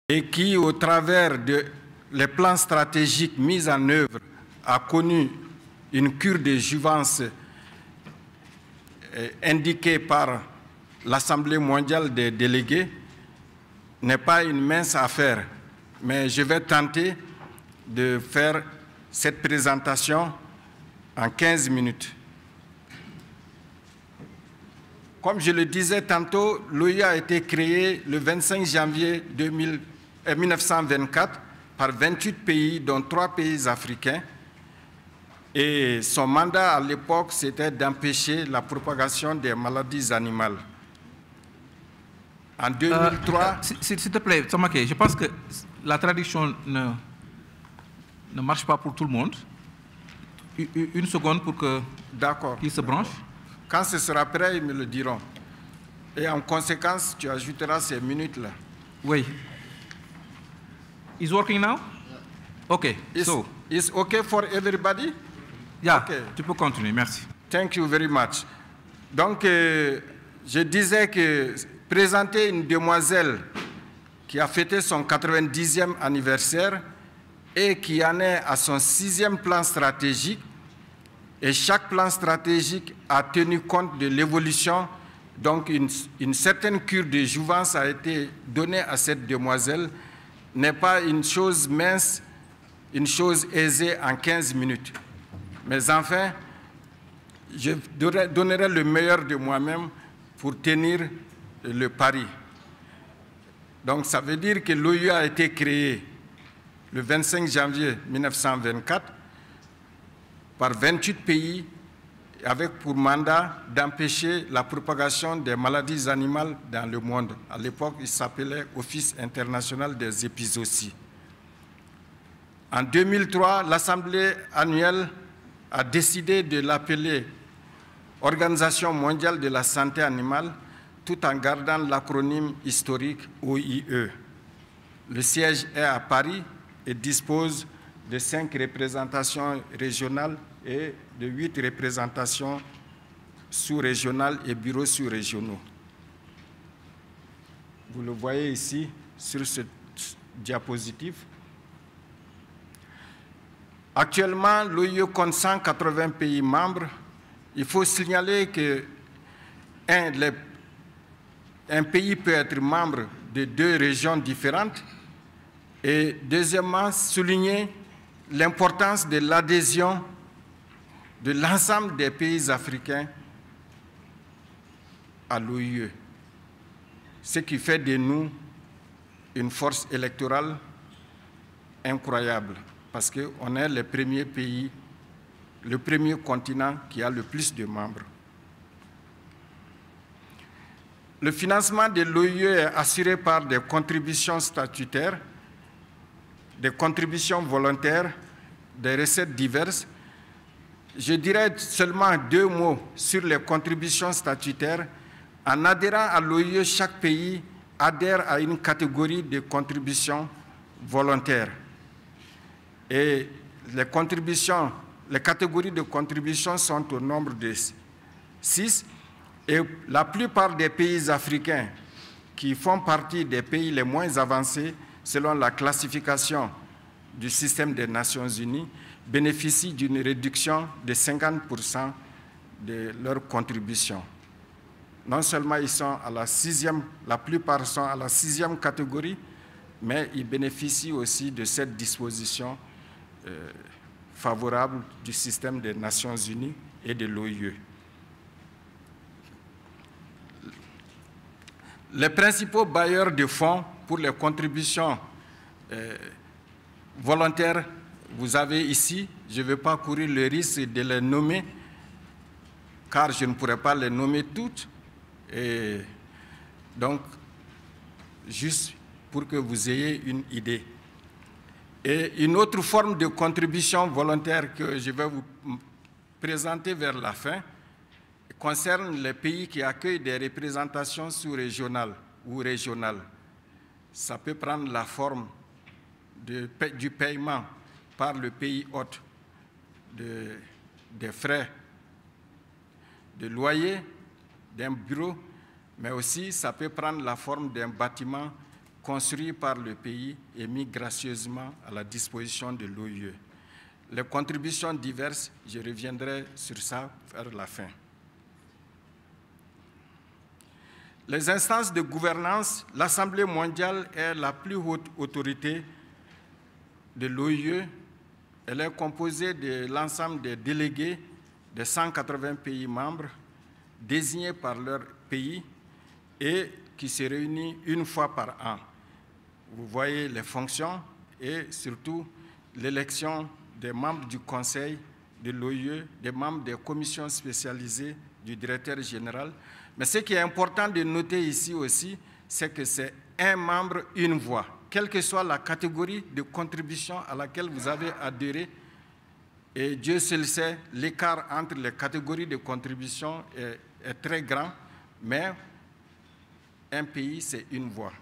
et qui, au travers des plans stratégiques mis en œuvre, a connu une cure de jouvence indiquée par l'Assemblée mondiale des délégués, n'est pas une mince affaire. Mais je vais tenter de faire cette présentation en 15 minutes. Comme je le disais tantôt, l'OIA a été créée le 25 janvier 1924 par 28 pays, dont 3 pays africains. Et son mandat à l'époque, c'était d'empêcher la propagation des maladies animales. En 2003... S'il te plaît, Samake, je pense que la traduction ne marche pas pour tout le monde. Une seconde pour que qu'il se branche. Quand ce sera prêt, ils me le diront. Et en conséquence, tu ajouteras ces minutes-là. Oui. Is working now? Okay. Is okay for everybody? Yeah, okay. Tu peux continuer, merci. Thank you very much. Donc, je disais que présenter une demoiselle qui a fêté son 90e anniversaire et qui en est à son 6e plan stratégique, et chaque plan stratégique a tenu compte de l'évolution. Donc, une certaine cure de jouvence a été donnée à cette demoiselle, n'est pas une chose mince, une chose aisée en 15 minutes. Mais enfin, je donnerai le meilleur de moi-même pour tenir le pari. Donc, ça veut dire que l'OIA a été créée le 25 janvier 1924 par 28 pays avec pour mandat d'empêcher la propagation des maladies animales dans le monde. À l'époque, il s'appelait Office international des épizooties. En 2003, l'Assemblée annuelle a décidé de l'appeler Organisation mondiale de la santé animale, tout en gardant l'acronyme historique OIE. Le siège est à Paris et dispose de 5 représentations régionales et de 8 représentations sous-régionales et bureaux sous-régionaux. Vous le voyez ici sur ce diapositive. Actuellement, l'OIE compte 180 pays membres. Il faut signaler que un pays peut être membre de 2 régions différentes. Et deuxièmement, souligner l'importance de l'adhésion de l'ensemble des pays africains à l'OIE, ce qui fait de nous une force électorale incroyable, parce qu'on est le premier pays, le premier continent qui a le plus de membres. Le financement de l'OIE est assuré par des contributions statutaires, des contributions volontaires, des recettes diverses. Je dirais seulement 2 mots sur les contributions statutaires. En adhérant à l'OIE, chaque pays adhère à une catégorie de contributions volontaires. Et les catégories de contributions sont au nombre de 6. Et la plupart des pays africains qui font partie des pays les moins avancés, selon la classification du système des Nations Unies, bénéficient d'une réduction de 50% de leurs contributions. Non seulement ils sont à la 6e, la plupart sont à la 6e catégorie, mais ils bénéficient aussi de cette disposition favorable du système des Nations Unies et de l'OIE. Les principaux bailleurs de fonds pour les contributions volontaires, vous avez ici, je ne vais pas courir le risque de les nommer, car je ne pourrais pas les nommer toutes. Et donc, juste pour que vous ayez une idée. Et une autre forme de contribution volontaire que je vais vous présenter vers la fin concerne les pays qui accueillent des représentations sous-régionales ou régionales. Ça peut prendre la forme du paiement par le pays hôte des frais de loyer d'un bureau, mais aussi ça peut prendre la forme d'un bâtiment construits par le pays et mis gracieusement à la disposition de l'OIE. Les contributions diverses, je reviendrai sur ça vers la fin. Les instances de gouvernance, l'Assemblée mondiale est la plus haute autorité de l'OIE. Elle est composée de l'ensemble des délégués des 180 pays membres désignés par leur pays et qui se réunit une fois par an. Vous voyez les fonctions et surtout l'élection des membres du Conseil de l'OIE, des membres des commissions spécialisées du directeur général. Mais ce qui est important de noter ici aussi, c'est que c'est un membre, une voix. Quelle que soit la catégorie de contribution à laquelle vous avez adhéré, et Dieu seul sait, l'écart entre les catégories de contribution est très grand, mais un pays, c'est une voix.